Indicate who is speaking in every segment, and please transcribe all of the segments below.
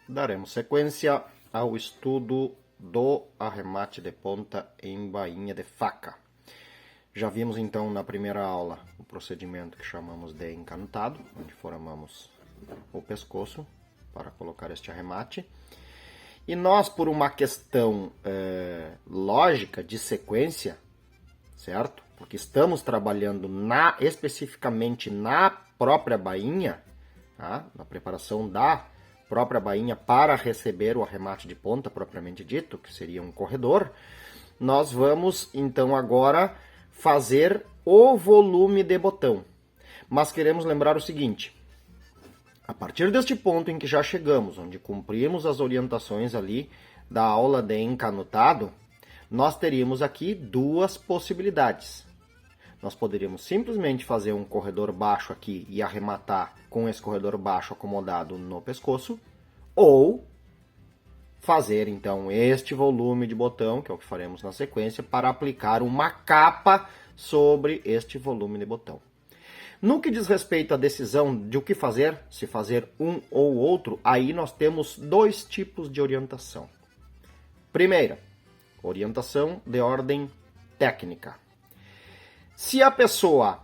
Speaker 1: daremos sequência ao estudo do arremate de ponta em bainha de faca. Já vimos então na primeira aula o procedimento que chamamos de encanutado, onde formamos o pescoço para colocar este arremate. E nós, por uma questão lógica de sequência, certo? Porque estamos trabalhando especificamente na própria bainha, tá? Na preparação da própria bainha para receber o arremate de ponta propriamente dito, que seria um corredor, nós vamos então agora fazer o volume de botão. Mas queremos lembrar o seguinte: a partir deste ponto em que já chegamos, onde cumprimos as orientações ali da aula de encanutado, nós teríamos aqui duas possibilidades. Nós poderíamos simplesmente fazer um corredor baixo aqui e arrematar com esse corredor baixo acomodado no pescoço, ou fazer então este volume de botão, que é o que faremos na sequência, para aplicar uma capa sobre este volume de botão. No que diz respeito à decisão de o que fazer, se fazer um ou outro, aí nós temos dois tipos de orientação. Primeira, orientação de ordem técnica. Se a pessoa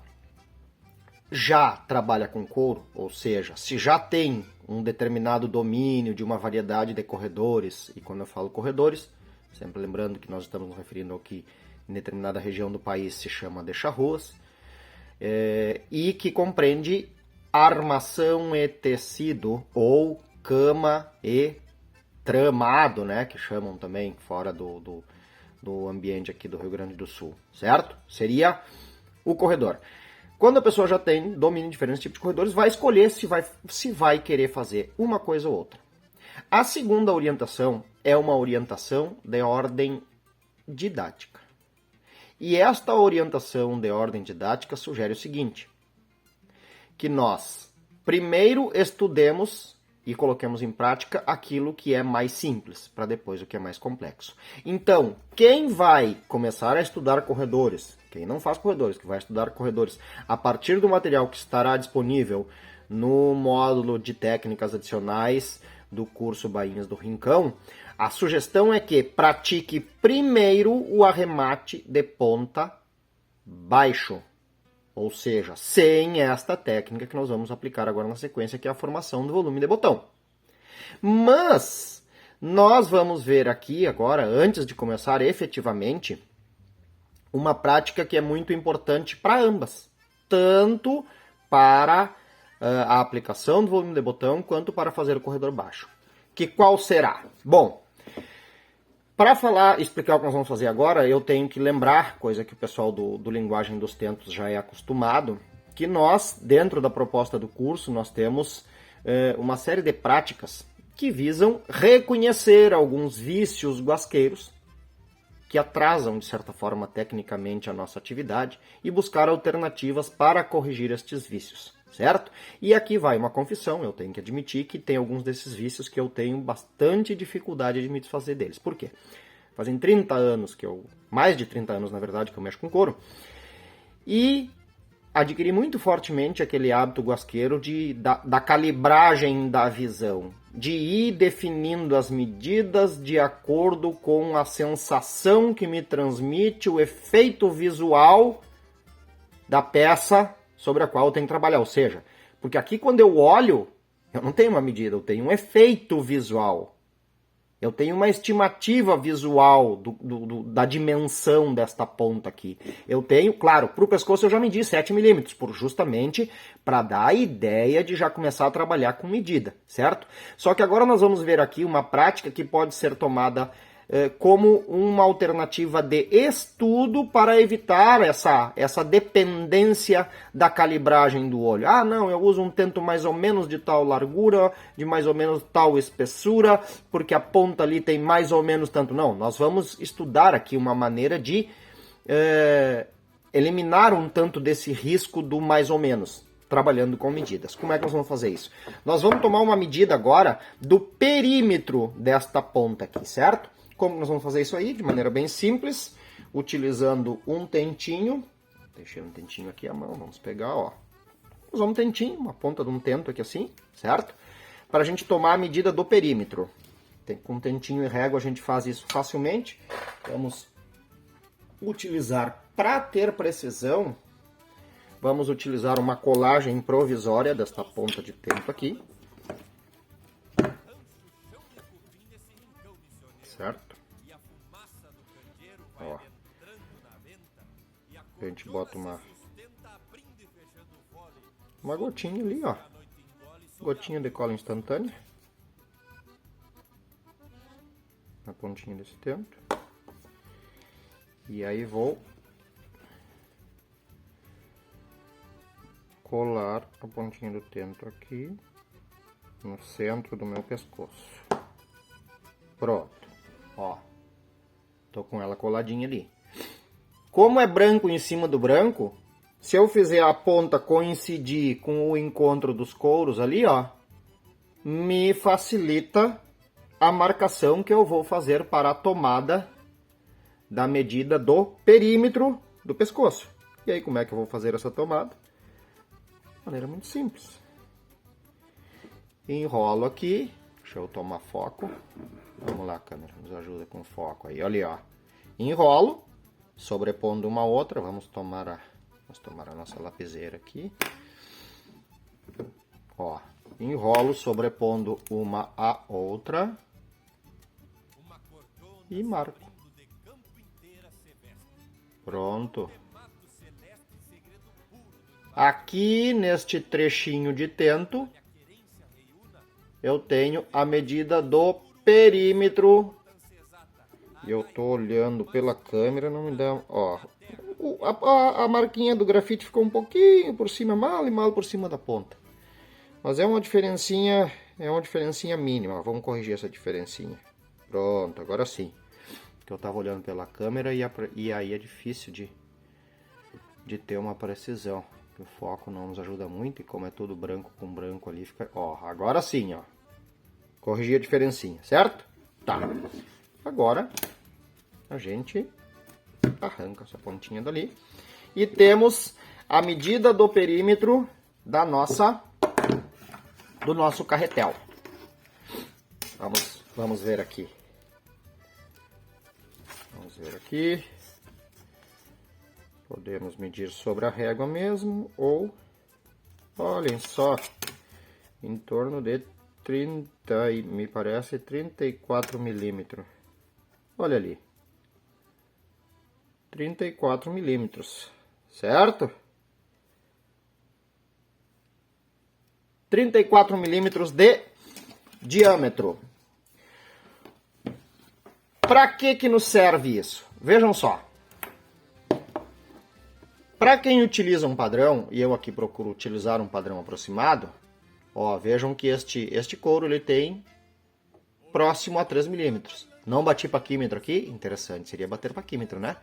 Speaker 1: já trabalha com couro, ou seja, se já tem um determinado domínio de uma variedade de corredores, e quando eu falo corredores, sempre lembrando que nós estamos nos referindo ao que em determinada região do país se chama de charruas, e que compreende armação e tecido, ou cama e tramado, né, que chamam também fora do ambiente aqui do Rio Grande do Sul, certo? Seria o corredor. Quando a pessoa já tem domínio em diferentes tipos de corredores, vai escolher se vai querer fazer uma coisa ou outra. A segunda orientação é uma orientação de ordem didática. E esta orientação de ordem didática sugere o seguinte: que nós primeiro estudemos e coloquemos em prática aquilo que é mais simples, para depois o que é mais complexo. Então, quem vai começar a estudar corredores, quem não faz corredores, que vai estudar corredores, a partir do material que estará disponível no módulo de técnicas adicionais do curso Bainhas do Rincão, a sugestão é que pratique primeiro o arremate de ponta baixo. Ou seja, sem esta técnica que nós vamos aplicar agora na sequência, que é a formação do volume de botão. Mas nós vamos ver aqui agora, antes de começar efetivamente, uma prática que é muito importante para ambas. Tanto para a aplicação do volume de botão, quanto para fazer o corredor baixo. Que qual será? Bom, para explicar o que nós vamos fazer agora, eu tenho que lembrar, coisa que o pessoal do Linguagem dos Tentos já é acostumado, que nós, dentro da proposta do curso, nós temos uma série de práticas que visam reconhecer alguns vícios guasqueiros que atrasam, de certa forma, tecnicamente a nossa atividade e buscar alternativas para corrigir estes vícios, certo? E aqui vai uma confissão, eu tenho que admitir que tem alguns desses vícios que eu tenho bastante dificuldade de me desfazer deles. Por quê? Fazem 30 anos mais de 30 anos, na verdade, que eu mexo com couro, e adquiri muito fortemente aquele hábito guasqueiro da calibragem da visão, de ir definindo as medidas de acordo com a sensação que me transmite o efeito visual da peça sobre a qual eu tenho que trabalhar. Ou seja, porque aqui quando eu olho, eu não tenho uma medida, eu tenho um efeito visual. Eu tenho uma estimativa visual da dimensão desta ponta aqui. Eu tenho, claro, para o pescoço eu já medi 7 milímetros, justamente para dar a ideia de já começar a trabalhar com medida, certo? Só que agora nós vamos ver aqui uma prática que pode ser tomada como uma alternativa de estudo para evitar essa dependência da calibragem do olho. Ah, não, eu uso um tento mais ou menos de tal largura, de mais ou menos tal espessura, porque a ponta ali tem mais ou menos tanto. Não, nós vamos estudar aqui uma maneira de eliminar um tanto desse risco do mais ou menos, trabalhando com medidas. Como é que nós vamos fazer isso? Nós vamos tomar uma medida agora do perímetro desta ponta aqui, certo? Como nós vamos fazer isso aí? De maneira bem simples, utilizando um tentinho. Deixei um tentinho aqui à mão, vamos pegar, ó. Usar um tentinho, uma ponta de um tento aqui assim, certo? para a gente tomar a medida do perímetro. Com tentinho e régua a gente faz isso facilmente. Vamos utilizar, para ter precisão, vamos utilizar uma colagem provisória desta ponta de tento aqui. Certo? Ó. A gente bota uma gotinha ali, ó. Gotinha de cola instantânea. Na pontinha desse tento. E aí vou colar a pontinha do tento aqui no centro do meu pescoço. Pronto. Ó. Tô com ela coladinha ali. Como é branco em cima do branco, se eu fizer a ponta coincidir com o encontro dos couros ali, ó, me facilita a marcação que eu vou fazer para a tomada da medida do perímetro do pescoço. E aí, como é que eu vou fazer essa tomada? De maneira muito simples. Enrolo aqui. Deixa eu tomar foco. Vamos lá, câmera, nos ajuda com foco aí. Olha, ó. Enrolo, sobrepondo uma outra. Vamos tomar a nossa lapiseira aqui. Ó, enrolo, sobrepondo uma a outra. E marco. Pronto. Aqui, neste trechinho de tento, eu tenho a medida do perímetro. Eu tô olhando pela câmera, não me dá... Ó, a marquinha do grafite ficou um pouquinho por cima, mal e mal por cima da ponta. Mas é uma diferencinha mínima. Vamos corrigir essa diferencinha. Pronto, agora sim. Que eu tava olhando pela câmera e aí é difícil de ter uma precisão. O foco não nos ajuda muito e como é tudo branco com branco ali, fica... Ó, agora sim, ó. Corrigir a diferencinha, certo? Tá. Agora a gente arranca essa pontinha dali. E temos a medida do perímetro do nosso carretel. Vamos ver aqui. Vamos ver aqui. Podemos medir sobre a régua mesmo, ou, olhem só, em torno de 30, me parece 34 milímetros. Olha ali. 34 milímetros, certo? 34 milímetros de diâmetro. Para que nos serve isso? Vejam só. Para quem utiliza um padrão, e eu aqui procuro utilizar um padrão aproximado, ó, vejam que este couro ele tem próximo a 3 milímetros. Não bati paquímetro aqui, interessante, seria bater paquímetro, né?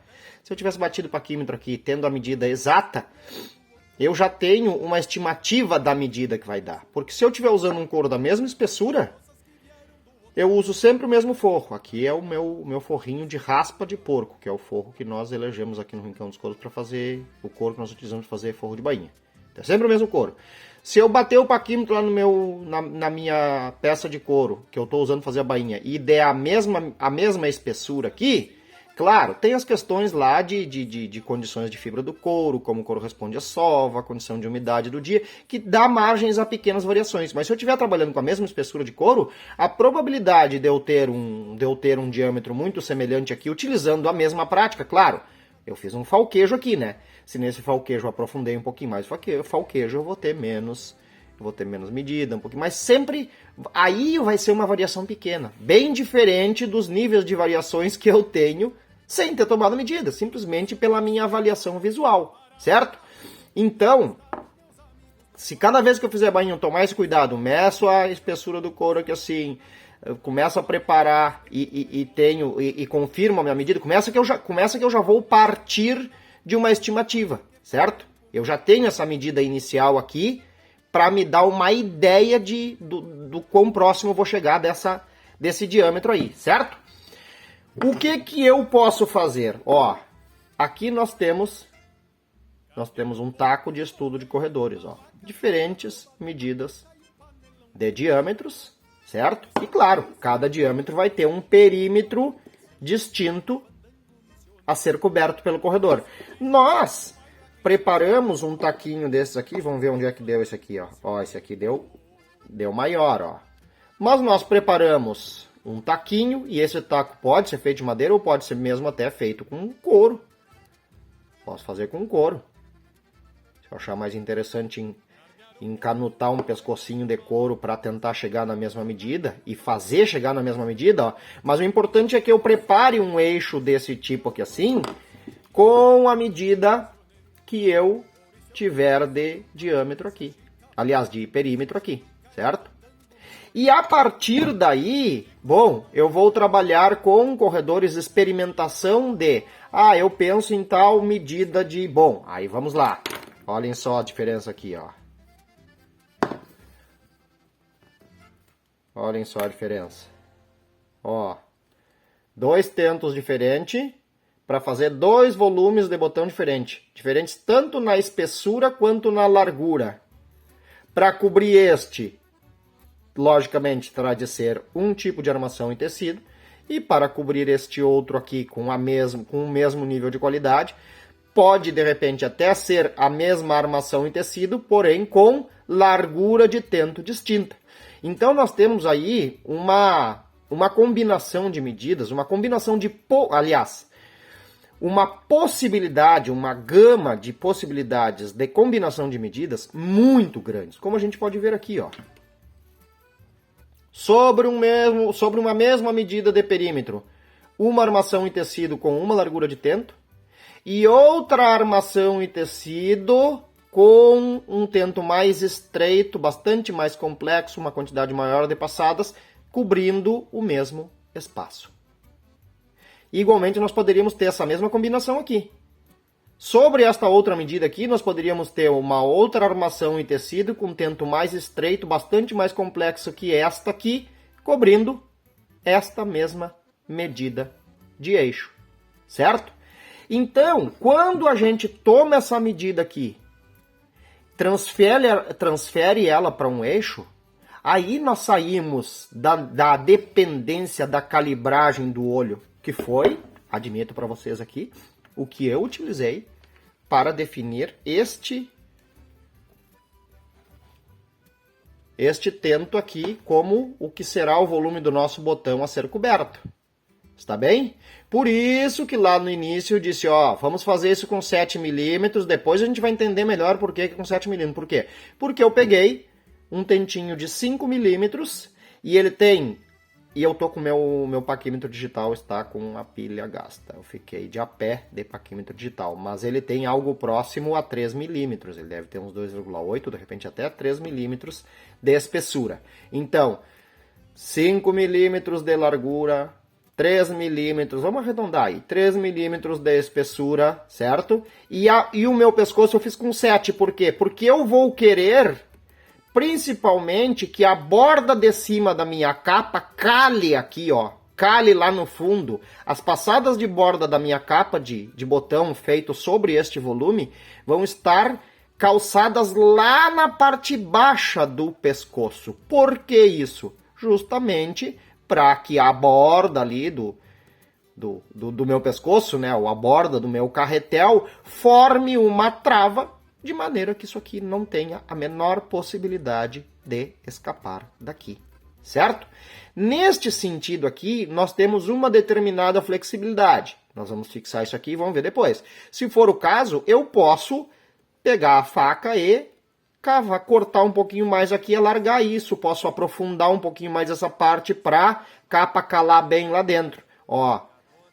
Speaker 1: Se eu tivesse batido paquímetro aqui, tendo a medida exata, eu já tenho uma estimativa da medida que vai dar. Porque se eu estiver usando um couro da mesma espessura, eu uso sempre o mesmo forro. Aqui é o meu forrinho de raspa de porco, que é o forro que nós elegemos aqui no Rincão dos Couros para fazer o couro que nós utilizamos para fazer forro de bainha. É sempre o mesmo couro. Se eu bater o paquímetro lá na minha peça de couro, que eu estou usando para fazer a bainha, e der a mesma espessura aqui, claro, tem as questões lá de condições de fibra do couro, como o couro responde à sova, a condição de umidade do dia, que dá margens a pequenas variações. Mas se eu estiver trabalhando com a mesma espessura de couro, a probabilidade de eu ter um diâmetro muito semelhante aqui, utilizando a mesma prática, claro, eu fiz um falquejo aqui, né? Se nesse falquejo eu aprofundei um pouquinho mais o falquejo, eu vou ter menos medida, um pouquinho, mas sempre aí vai ser uma variação pequena, bem diferente dos níveis de variações que eu tenho sem ter tomado medida, simplesmente pela minha avaliação visual, certo? Então, se cada vez que eu fizer bainha eu tomar esse cuidado, meço a espessura do couro aqui assim, eu começo a preparar e confirmo a minha medida, começa que eu já vou partir de uma estimativa, certo? Eu já tenho essa medida inicial aqui para me dar uma ideia do quão próximo eu vou chegar desse diâmetro aí, certo? O que eu posso fazer? Ó, aqui nós temos um taco de estudo de corredores, ó, diferentes medidas de diâmetros, certo? E claro, cada diâmetro vai ter um perímetro distinto a ser coberto pelo corredor. Nós preparamos um taquinho desses aqui, vamos ver onde é que deu esse aqui, ó. Ó, esse aqui deu maior, ó. Mas nós preparamos um taquinho, e esse taco pode ser feito de madeira ou pode ser mesmo até feito com couro. Posso fazer com couro. Se eu achar mais interessante encanutar um pescocinho de couro para tentar chegar na mesma medida e fazer chegar na mesma medida, ó. Mas o importante é que eu prepare um eixo desse tipo aqui assim, com a medida que eu tiver de diâmetro aqui. Aliás, de perímetro aqui, certo? E a partir daí, bom, eu vou trabalhar com corredores de experimentação de, eu penso em tal medida de, bom, aí vamos lá. Olhem só a diferença aqui, ó. Olhem só a diferença. Ó, 2 tentos diferentes para fazer 2 volumes de botão diferentes tanto na espessura quanto na largura. Para cobrir este, logicamente, terá de ser um tipo de armação em tecido, e para cobrir este outro aqui com o mesmo nível de qualidade, pode, de repente, até ser a mesma armação em tecido, porém com largura de tento distinta. Então, nós temos aí uma combinação de medidas, uma possibilidade, uma gama de possibilidades de combinação de medidas muito grandes, como a gente pode ver aqui, ó. Sobre uma mesma medida de perímetro, uma armação em tecido com uma largura de tento e outra armação em tecido com um tento mais estreito, bastante mais complexo, uma quantidade maior de passadas, cobrindo o mesmo espaço. Igualmente, nós poderíamos ter essa mesma combinação aqui. Sobre esta outra medida aqui, nós poderíamos ter uma outra armação em tecido com tento mais estreito, bastante mais complexo que esta aqui, cobrindo esta mesma medida de eixo, certo? Então, quando a gente toma essa medida aqui, transfere ela para um eixo, aí nós saímos da dependência da calibragem do olho, que foi, admito para vocês aqui, o que eu utilizei para definir este tento aqui como o que será o volume do nosso botão a ser coberto. Está bem? Por isso que lá no início eu disse, vamos fazer isso com 7 milímetros, depois a gente vai entender melhor por que com 7 milímetros. Por quê? Porque eu peguei um tentinho de 5 milímetros e ele tem... E eu tô com o meu paquímetro digital, está com a pilha gasta. Eu fiquei de a pé de paquímetro digital, mas ele tem algo próximo a 3 milímetros. Ele deve ter uns 2,8, de repente até 3 milímetros de espessura. Então, 5 milímetros de largura, 3 milímetros, vamos arredondar aí, 3 milímetros de espessura, certo? E o meu pescoço eu fiz com 7, por quê? Porque eu vou querer... principalmente que a borda de cima da minha capa cale aqui, ó. Cale lá no fundo. As passadas de borda da minha capa de botão feito sobre este volume vão estar calçadas lá na parte baixa do pescoço. Por que isso? Justamente para que a borda ali do meu pescoço, né, ou a borda do meu carretel, forme uma trava de maneira que isso aqui não tenha a menor possibilidade de escapar daqui, certo? Neste sentido aqui, nós temos uma determinada flexibilidade. Nós vamos fixar isso aqui e vamos ver depois. Se for o caso, eu posso pegar a faca e cortar um pouquinho mais aqui e alargar isso. Posso aprofundar um pouquinho mais essa parte para a capa calar bem lá dentro. Ó,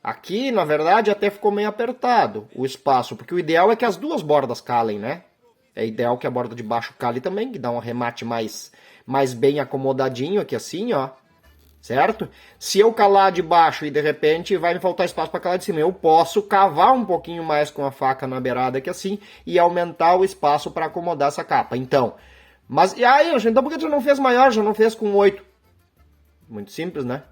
Speaker 1: aqui, na verdade, até ficou meio apertado o espaço, porque o ideal é que as duas bordas calem, né? É ideal que a borda de baixo cale também, que dá um arremate mais bem acomodadinho aqui assim, ó. Certo? Se eu calar de baixo e de repente vai me faltar espaço para calar de cima, eu posso cavar um pouquinho mais com a faca na beirada aqui assim e aumentar o espaço para acomodar essa capa. Então, mas e aí, então por que você não fez maior, já não fez com 8? Muito simples, né?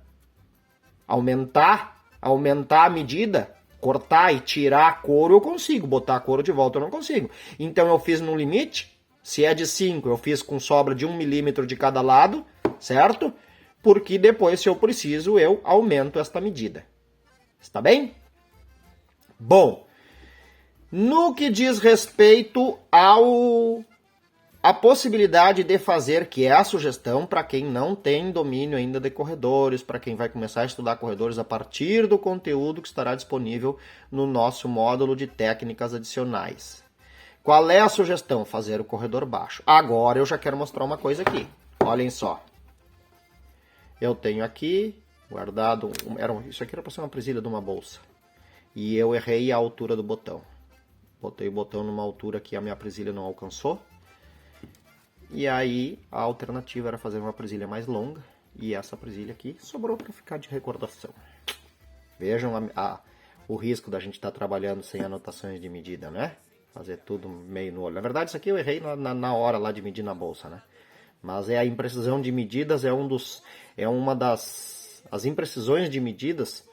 Speaker 1: Aumentar a medida, cortar e tirar a couro eu consigo, botar a couro de volta eu não consigo. Então eu fiz no limite, Se é de 5, eu fiz com sobra de 1 milímetro de cada lado, certo? Porque depois, se eu preciso, eu aumento esta medida. Está bem? Bom, no que diz respeito a possibilidade de fazer, que é a sugestão para quem não tem domínio ainda de corredores, para quem vai começar a estudar corredores a partir do conteúdo que estará disponível no nosso módulo de técnicas adicionais. Qual é a sugestão? Fazer o corredor baixo. Agora eu já quero mostrar uma coisa aqui. Olhem só. Eu tenho aqui guardado, isso aqui era para ser uma presilha de uma bolsa. E eu errei a altura do botão. Botei o botão numa altura que a minha presilha não alcançou. E aí a alternativa era fazer uma presilha mais longa. E essa presilha aqui sobrou para ficar de recordação. Vejam o risco da gente estar trabalhando sem anotações de medida, né? Fazer tudo meio no olho. Na verdade, isso aqui eu errei na hora lá de medir na bolsa, né? Mas a imprecisão de medidas as imprecisões de medidas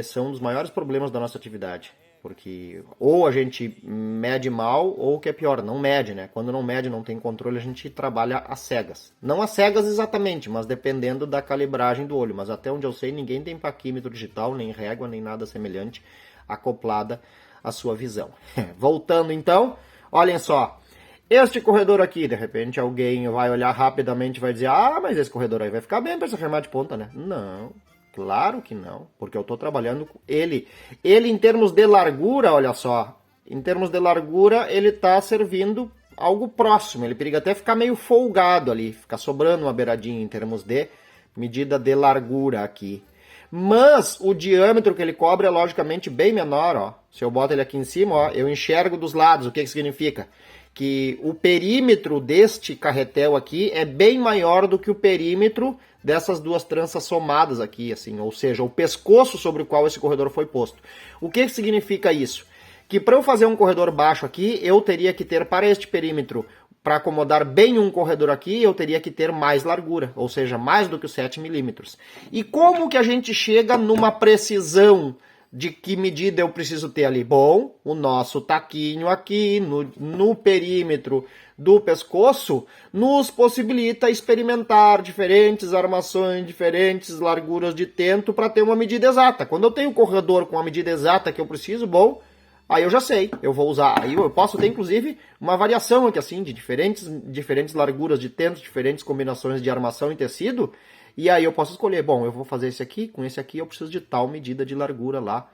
Speaker 1: são um dos maiores problemas da nossa atividade. Porque ou a gente mede mal, ou o que é pior, não mede, né? Quando não mede, não tem controle, a gente trabalha às cegas. Não às cegas exatamente, mas dependendo da calibragem do olho. Mas até onde eu sei, ninguém tem paquímetro digital, nem régua, nem nada semelhante acoplada à sua visão. Voltando então, olhem só. Este corredor aqui, de repente alguém vai olhar rapidamente e vai dizer: ah, mas esse corredor aí vai ficar bem para esse arremate de ponta, né? Não. Claro que não, porque eu estou trabalhando com ele. Ele, em termos de largura, olha só, em termos de largura, ele está servindo algo próximo. Ele periga até ficar meio folgado ali, ficar sobrando uma beiradinha em termos de medida de largura aqui. Mas o diâmetro que ele cobre é logicamente bem menor, ó. Se eu boto ele aqui em cima, ó, eu enxergo dos lados. O que significa? Que o perímetro deste carretel aqui é bem maior do que o perímetro dessas duas tranças somadas aqui, assim, ou seja, o pescoço sobre o qual esse corredor foi posto. O que significa isso? Que para eu fazer um corredor baixo aqui, eu teria que ter para este perímetro, para acomodar bem um corredor aqui, eu teria que ter mais largura, ou seja, mais do que os 7 milímetros. E como que a gente chega numa precisão de que medida eu preciso ter ali? Bom, o nosso taquinho aqui no perímetro do pescoço nos possibilita experimentar diferentes armações, diferentes larguras de tento para ter uma medida exata. Quando eu tenho o corredor com a medida exata que eu preciso, bom, aí eu já sei, eu vou usar. Aí eu posso ter inclusive uma variação aqui assim de diferentes larguras de tento, diferentes combinações de armação em tecido. E aí eu posso escolher, bom, eu vou fazer esse aqui, com esse aqui eu preciso de tal medida de largura lá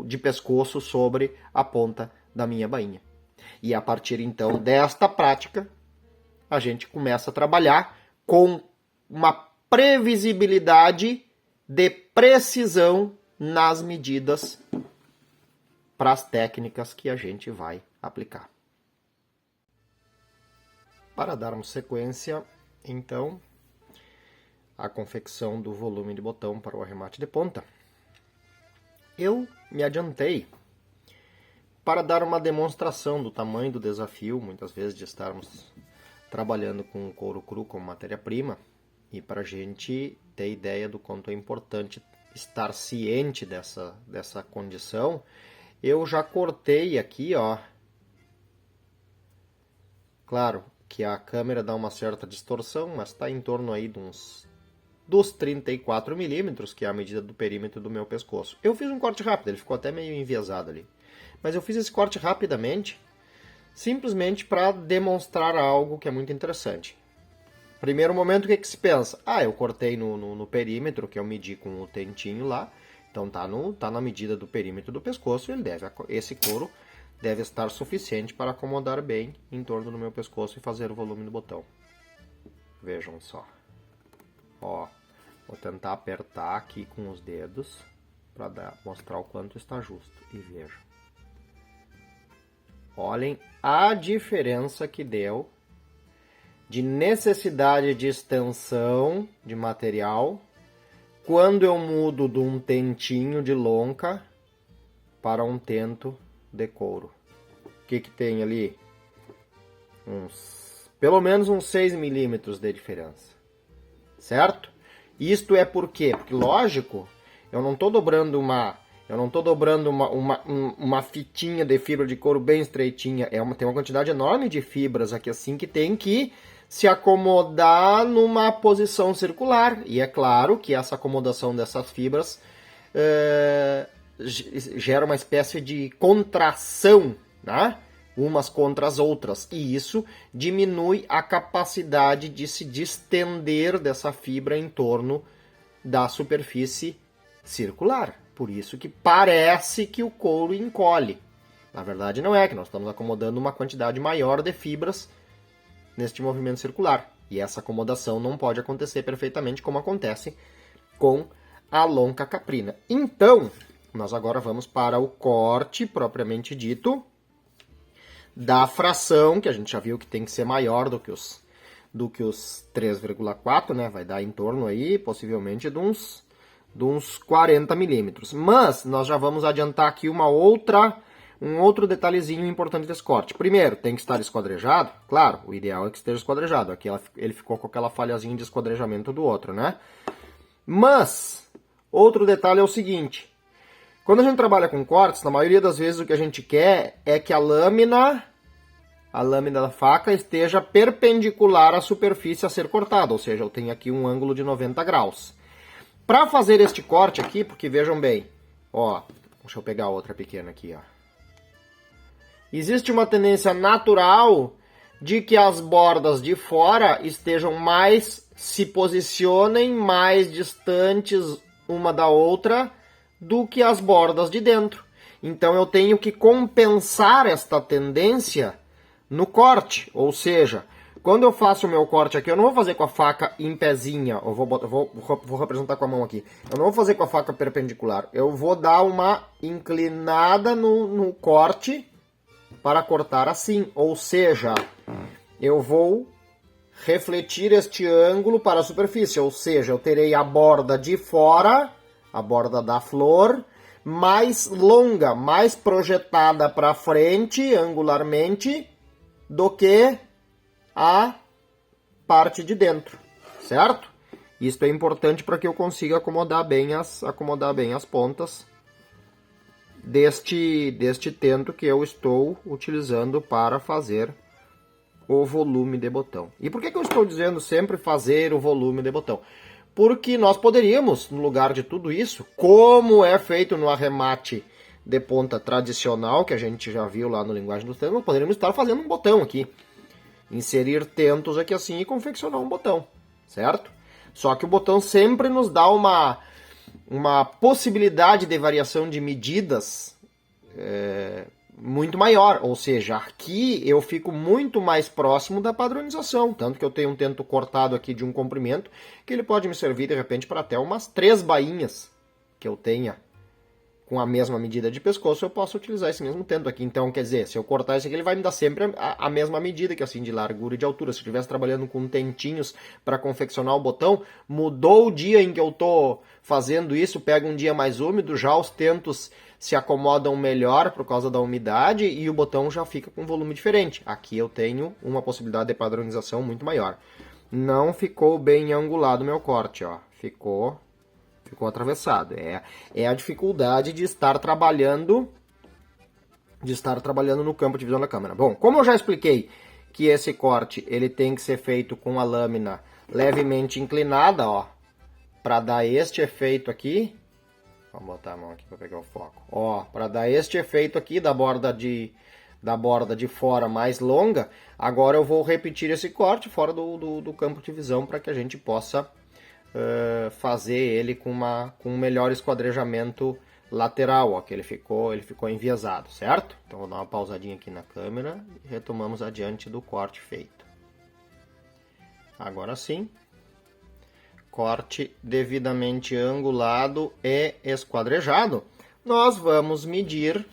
Speaker 1: de pescoço sobre a ponta da minha bainha. E a partir então desta prática, a gente começa a trabalhar com uma previsibilidade de precisão nas medidas para as técnicas que a gente vai aplicar. Para darmos sequência, então, a confecção do volume de botão para o arremate de ponta, eu me adiantei para dar uma demonstração do tamanho do desafio, muitas vezes, de estarmos trabalhando com couro cru como matéria-prima, e para a gente ter ideia do quanto é importante estar ciente dessa condição, eu já cortei aqui, ó. Claro que a câmera dá uma certa distorção, mas está em torno aí dos 34 milímetros, que é a medida do perímetro do meu pescoço. Eu fiz um corte rápido, ele ficou até meio enviesado ali. Mas eu fiz esse corte rapidamente, simplesmente para demonstrar algo que é muito interessante. Primeiro momento, o que se pensa? Ah, eu cortei no perímetro, que eu medi com o tentinho lá, então tá na medida do perímetro do pescoço, esse couro deve estar suficiente para acomodar bem em torno do meu pescoço e fazer o volume do botão. Vejam só. Ó, vou tentar apertar aqui com os dedos para mostrar o quanto está justo. E vejam. Olhem a diferença que deu de necessidade de extensão de material quando eu mudo de um tentinho de lonca para um tento de couro. O que tem ali? Pelo menos uns 6 milímetros de diferença. Certo? Isto é por quê? Porque, lógico, eu não estou dobrando Eu não estou dobrando uma fitinha de fibra de couro bem estreitinha. Tem uma quantidade enorme de fibras aqui assim que tem que se acomodar numa posição circular. E é claro que essa acomodação dessas fibras gera uma espécie de contração, né? Umas contra as outras. E isso diminui a capacidade de se distender dessa fibra em torno da superfície circular. Por isso que parece que o couro encolhe. Na verdade não é, que nós estamos acomodando uma quantidade maior de fibras neste movimento circular. E essa acomodação não pode acontecer perfeitamente como acontece com a lonca caprina. Então, nós agora vamos para o corte propriamente dito da fração, que a gente já viu que tem que ser maior do que os 3,4, né? Vai dar em torno aí, possivelmente, de uns 40 milímetros. Mas nós já vamos adiantar aqui um outro detalhezinho importante desse corte. Primeiro, tem que estar esquadrejado. Claro, o ideal é que esteja esquadrejado. Aqui ele ficou com aquela falhazinha de esquadrejamento do outro, né? Mas, outro detalhe é o seguinte. Quando a gente trabalha com cortes, na maioria das vezes o que a gente quer é que a lâmina da faca esteja perpendicular à superfície a ser cortada. Ou seja, eu tenho aqui um ângulo de 90 graus. Para fazer este corte aqui, porque vejam bem, ó, deixa eu pegar outra pequena aqui, ó. Existe uma tendência natural de que as bordas de fora se posicionem mais distantes uma da outra do que as bordas de dentro. Então eu tenho que compensar esta tendência no corte, ou seja, quando eu faço o meu corte aqui, eu não vou fazer com a faca em pezinha, eu vou representar com a mão aqui. Eu não vou fazer com a faca perpendicular, eu vou dar uma inclinada no corte para cortar assim. Ou seja, eu vou refletir este ângulo para a superfície, ou seja, eu terei a borda de fora, a borda da flor, mais longa, mais projetada para frente, angularmente, do que a parte de dentro, certo? Isso é importante para que eu consiga acomodar bem as pontas deste tento que eu estou utilizando para fazer o volume de botão. E por que eu estou dizendo sempre fazer o volume de botão? Porque nós poderíamos, no lugar de tudo isso, como é feito no arremate de ponta tradicional, que a gente já viu lá no Linguagem dos Tentos, nós poderíamos estar fazendo um botão aqui. Inserir tentos aqui assim e confeccionar um botão, certo? Só que o botão sempre nos dá uma possibilidade de variação de medidas muito maior, ou seja, aqui eu fico muito mais próximo da padronização, tanto que eu tenho um tento cortado aqui de um comprimento, que ele pode me servir de repente para até umas 3 bainhas que eu tenha com a mesma medida de pescoço, eu posso utilizar esse mesmo tento aqui. Então, quer dizer, se eu cortar esse aqui, ele vai me dar sempre a mesma medida, que assim, de largura e de altura. Se eu estivesse trabalhando com tentinhos para confeccionar o botão, mudou o dia em que eu estou fazendo isso, pega um dia mais úmido, já os tentos se acomodam melhor por causa da umidade e o botão já fica com um volume diferente. Aqui eu tenho uma possibilidade de padronização muito maior. Não ficou bem angulado o meu corte, ó. Ficou atravessado. É a dificuldade de estar trabalhando no campo de visão da câmera. Bom, como eu já expliquei que esse corte ele tem que ser feito com a lâmina levemente inclinada, ó, para dar este efeito aqui. Vamos botar a mão aqui para pegar o foco. Ó, para dar este efeito aqui da borda de fora mais longa, agora eu vou repetir esse corte fora do campo de visão para que a gente possa fazer ele com um melhor esquadrejamento lateral, ó, que ele ficou enviesado, certo? Então vou dar uma pausadinha aqui na câmera e retomamos adiante do corte feito. Agora sim, corte devidamente angulado e esquadrejado. Nós vamos medir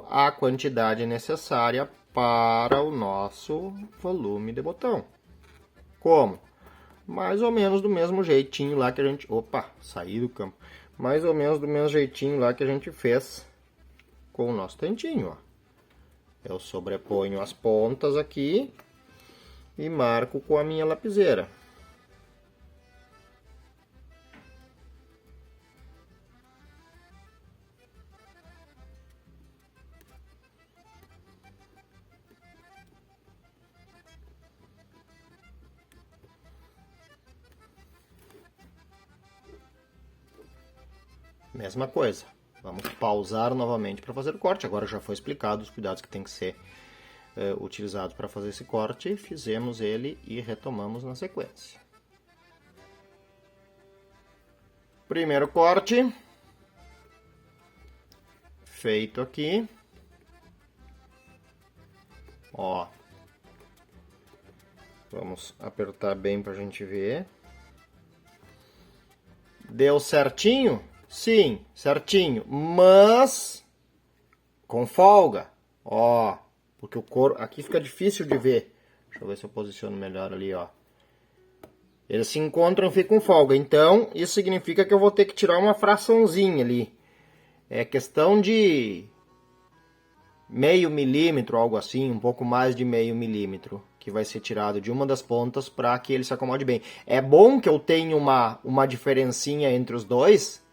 Speaker 1: a quantidade necessária para o nosso volume de botão. Como? Mais ou menos do mesmo jeitinho lá que a gente... Opa, saí do campo. Mais ou menos do mesmo jeitinho lá que a gente fez com o nosso tentinho, ó. Eu sobreponho as pontas aqui e marco com a minha lapiseira. mesma coisa. Vamos pausar novamente para fazer o corte. Agora já foi explicado os cuidados que tem que ser utilizados para fazer esse corte. Fizemos ele e retomamos na sequência. Primeiro corte. Feito aqui. Ó. Vamos apertar bem para a gente ver. Deu certinho? Sim, certinho. Mas com folga. Ó, porque o couro aqui fica difícil de ver. Deixa eu ver se eu posiciono melhor ali, ó. Eles se encontram e ficam com folga. Então, isso significa que eu vou ter que tirar uma fraçãozinha ali. É questão de meio milímetro, algo assim, um pouco mais de meio milímetro, que vai ser tirado de uma das pontas para que ele se acomode bem. É bom que eu tenha uma diferencinha entre os dois,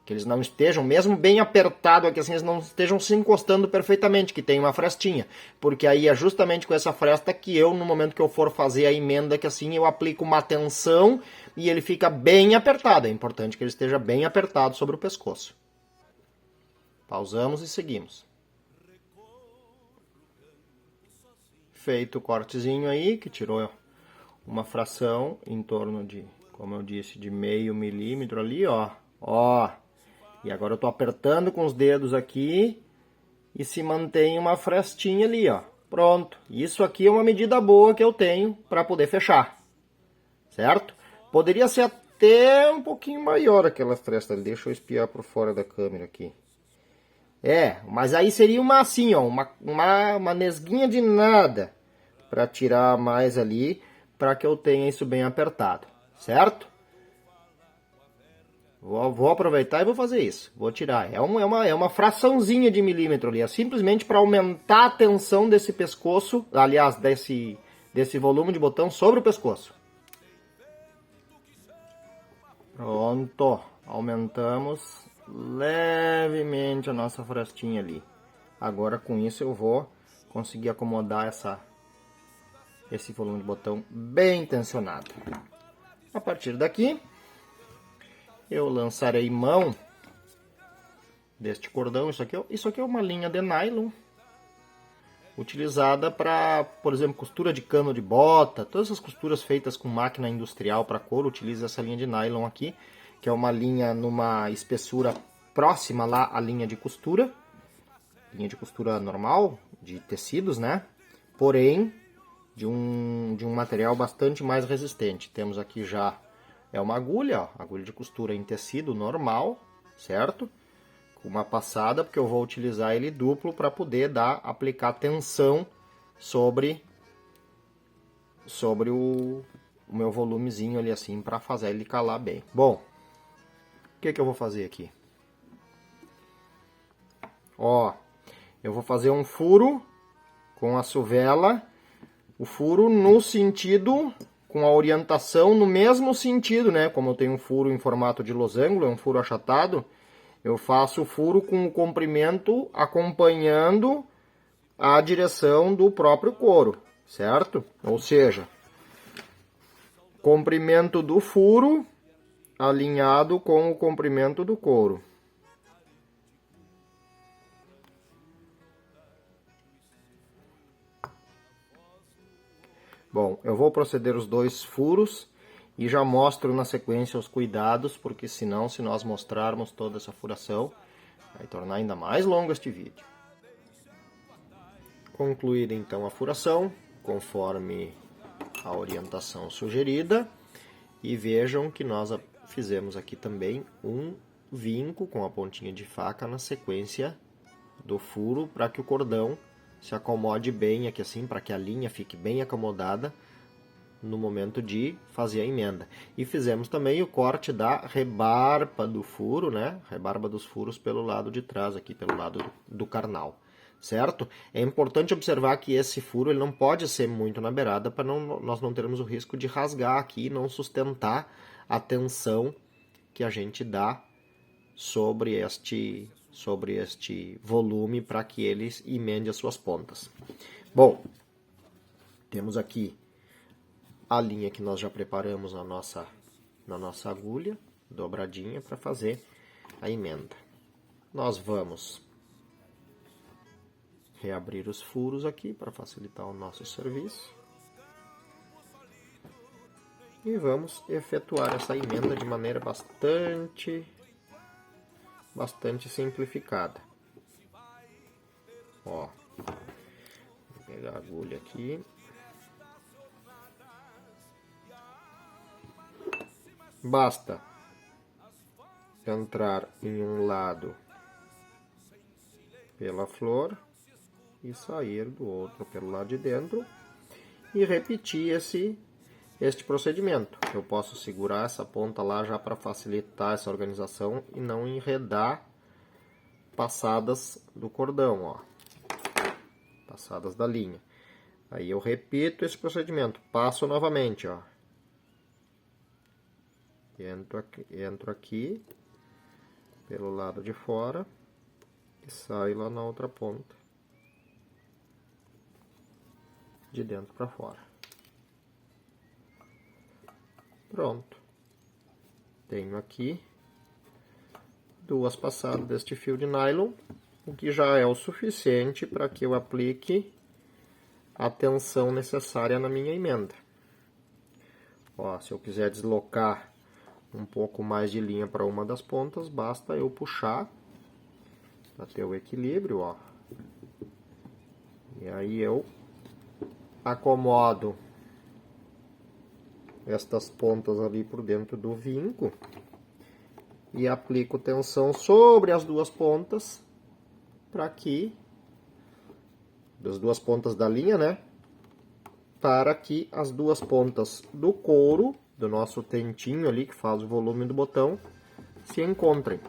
Speaker 1: que eles não estejam, mesmo bem apertado aqui assim, eles não estejam se encostando perfeitamente, que tem uma frestinha, porque aí é justamente com essa fresta que eu, no momento que eu for fazer a emenda, que assim eu aplico uma tensão e ele fica bem apertado. É importante que ele esteja bem apertado sobre o pescoço. Pausamos e seguimos. Feito o cortezinho aí, que tirou uma fração em torno de, como eu disse, de meio milímetro ali, ó. Ó. E agora eu tô apertando com os dedos aqui e se mantém uma frestinha ali, ó. Pronto. Isso aqui é uma medida boa que eu tenho para poder fechar. Certo? Poderia ser até um pouquinho maior aquela fresta ali. Deixa eu espiar por fora da câmera aqui. Mas aí seria uma assim, ó, uma nesguinha de nada para tirar mais ali, para que eu tenha isso bem apertado, certo? Vou aproveitar e vou fazer isso, vou tirar. É uma fraçãozinha de milímetro ali, é simplesmente para aumentar a tensão desse pescoço, aliás, desse volume de botão sobre o pescoço. Pronto, aumentamos levemente a nossa frestinha ali. Agora com isso eu vou conseguir acomodar esse volume de botão bem tensionado. A partir daqui eu lançarei mão deste cordão. Isso aqui é uma linha de nylon utilizada para, por exemplo, costura de cano de bota. Todas essas costuras feitas com máquina industrial para couro utilizam essa linha de nylon aqui, que é uma linha numa espessura próxima lá à linha de costura normal, de tecidos, né? Porém, de um material bastante mais resistente. Temos aqui já uma agulha, ó, agulha de costura em tecido normal, certo? Com uma passada, porque eu vou utilizar ele duplo para poder aplicar tensão sobre o meu volumezinho ali assim, para fazer ele calar bem. Bom, o que eu vou fazer aqui? Ó, eu vou fazer um furo com a suvela, o furo no sentido, com a orientação no mesmo sentido, né? Como eu tenho um furo em formato de losango, é um furo achatado, eu faço o furo com o comprimento acompanhando a direção do próprio couro, certo? Ou seja, comprimento do furo alinhado com o comprimento do couro. Bom, eu vou proceder os dois furos e já mostro na sequência os cuidados, porque senão, se nós mostrarmos toda essa furação, vai tornar ainda mais longo este vídeo. Concluída então a furação, conforme a orientação sugerida, e vejam que nós fizemos aqui também um vinco com a pontinha de faca na sequência do furo, para que o cordão se acomode bem aqui assim, para que a linha fique bem acomodada no momento de fazer a emenda. E fizemos também o corte da rebarba do furo, né? Rebarba dos furos pelo lado de trás, aqui pelo lado do carnal, certo? É importante observar que esse furo ele não pode ser muito na beirada para nós não termos o risco de rasgar aqui e não sustentar a tensão que a gente dá sobre este volume para que ele emende as suas pontas. Bom, temos aqui a linha que nós já preparamos na nossa agulha dobradinha para fazer a emenda. Nós vamos reabrir os furos aqui para facilitar o nosso serviço. E vamos efetuar essa emenda de maneira bastante simplificada. Ó, vou pegar a agulha aqui. Basta entrar em um lado pela flor e sair do outro pelo lado de dentro e repetir este procedimento. Eu posso segurar essa ponta lá já para facilitar essa organização e não enredar passadas do cordão, ó, passadas da linha. Aí eu repito esse procedimento, passo novamente, ó. Entro aqui pelo lado de fora e saio lá na outra ponta, de dentro para fora. Pronto. Tenho aqui 2 passadas deste fio de nylon, o que já é o suficiente para que eu aplique a tensão necessária na minha emenda. Ó, se eu quiser deslocar um pouco mais de linha para uma das pontas, basta eu puxar para ter o equilíbrio, ó. E aí eu acomodo estas pontas ali por dentro do vinco e aplico tensão sobre as 2 pontas para que das 2 pontas da linha, né? Para que as 2 pontas do couro do nosso tentinho ali, que faz o volume do botão, se encontrem.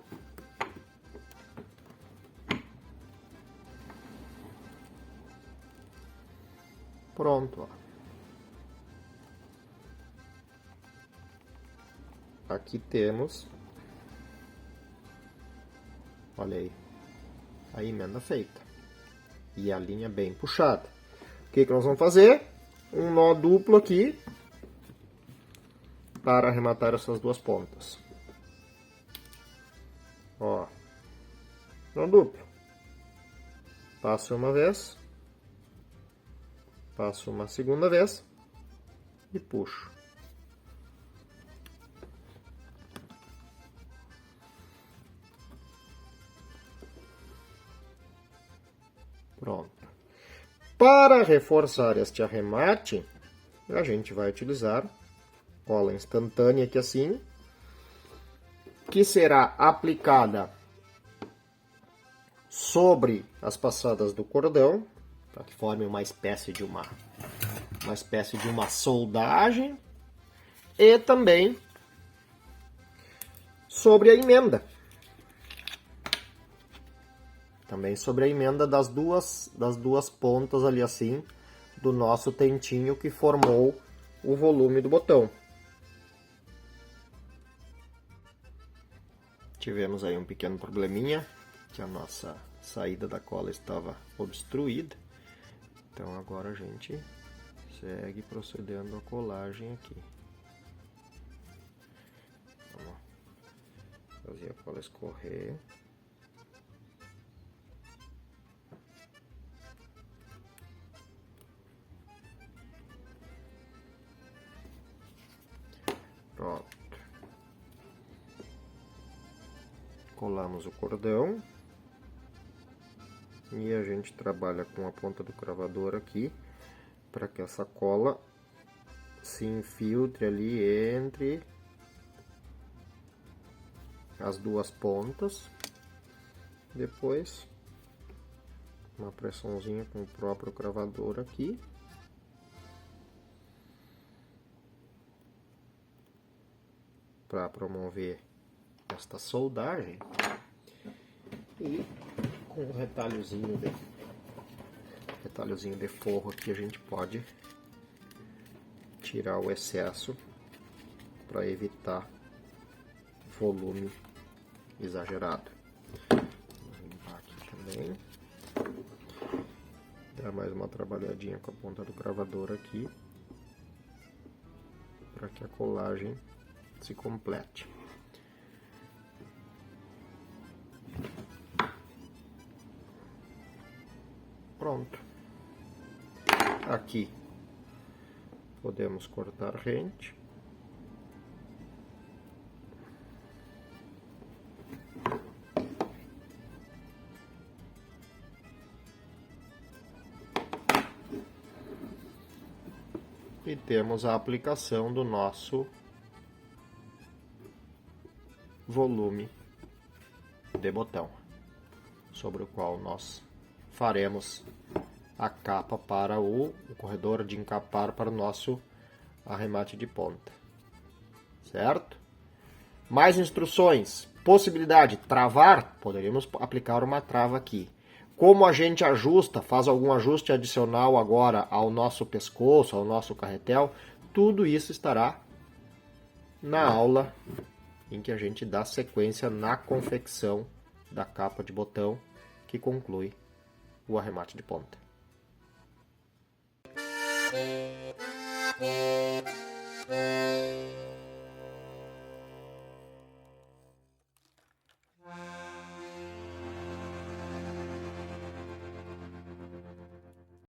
Speaker 1: Pronto, ó. Aqui temos, olha aí, a emenda feita. E a linha bem puxada. O que nós vamos fazer? Um nó duplo aqui, para arrematar essas 2 pontas. Ó, nó duplo. Passo uma vez, passo uma segunda vez e puxo. Pronto. Para reforçar este arremate, a gente vai utilizar cola instantânea aqui assim, que será aplicada sobre as passadas do cordão, para que forme uma espécie de uma soldagem, e também sobre a emenda. Também sobre a emenda das duas pontas ali assim, do nosso tentinho que formou o volume do botão. Tivemos aí um pequeno probleminha, que a nossa saída da cola estava obstruída. Então agora a gente segue procedendo a colagem aqui. Vamos fazer a cola escorrer. Pronto. Colamos o cordão. E a gente trabalha com a ponta do cravador aqui, para que essa cola se infiltre ali entre as 2 pontas. Depois, uma pressãozinha com o próprio cravador aqui. Para promover esta soldagem. E com um retalhozinho de forro aqui a gente pode tirar o excesso para evitar volume exagerado. Vou limpar aqui também. Dar mais uma trabalhadinha com a ponta do cravador aqui para que a colagem se complete. aqui. Podemos cortar rente. E temos a aplicação do nosso volume de botão, sobre o qual nós faremos a capa para o corredor de encapar para o nosso arremate de ponta. Certo? Mais instruções. Possibilidade, travar, poderíamos aplicar uma trava aqui. Como a gente ajusta, faz algum ajuste adicional agora ao nosso pescoço, ao nosso carretel, tudo isso estará na aula em que a gente dá sequência na confecção da capa de botão que conclui o arremate de ponta.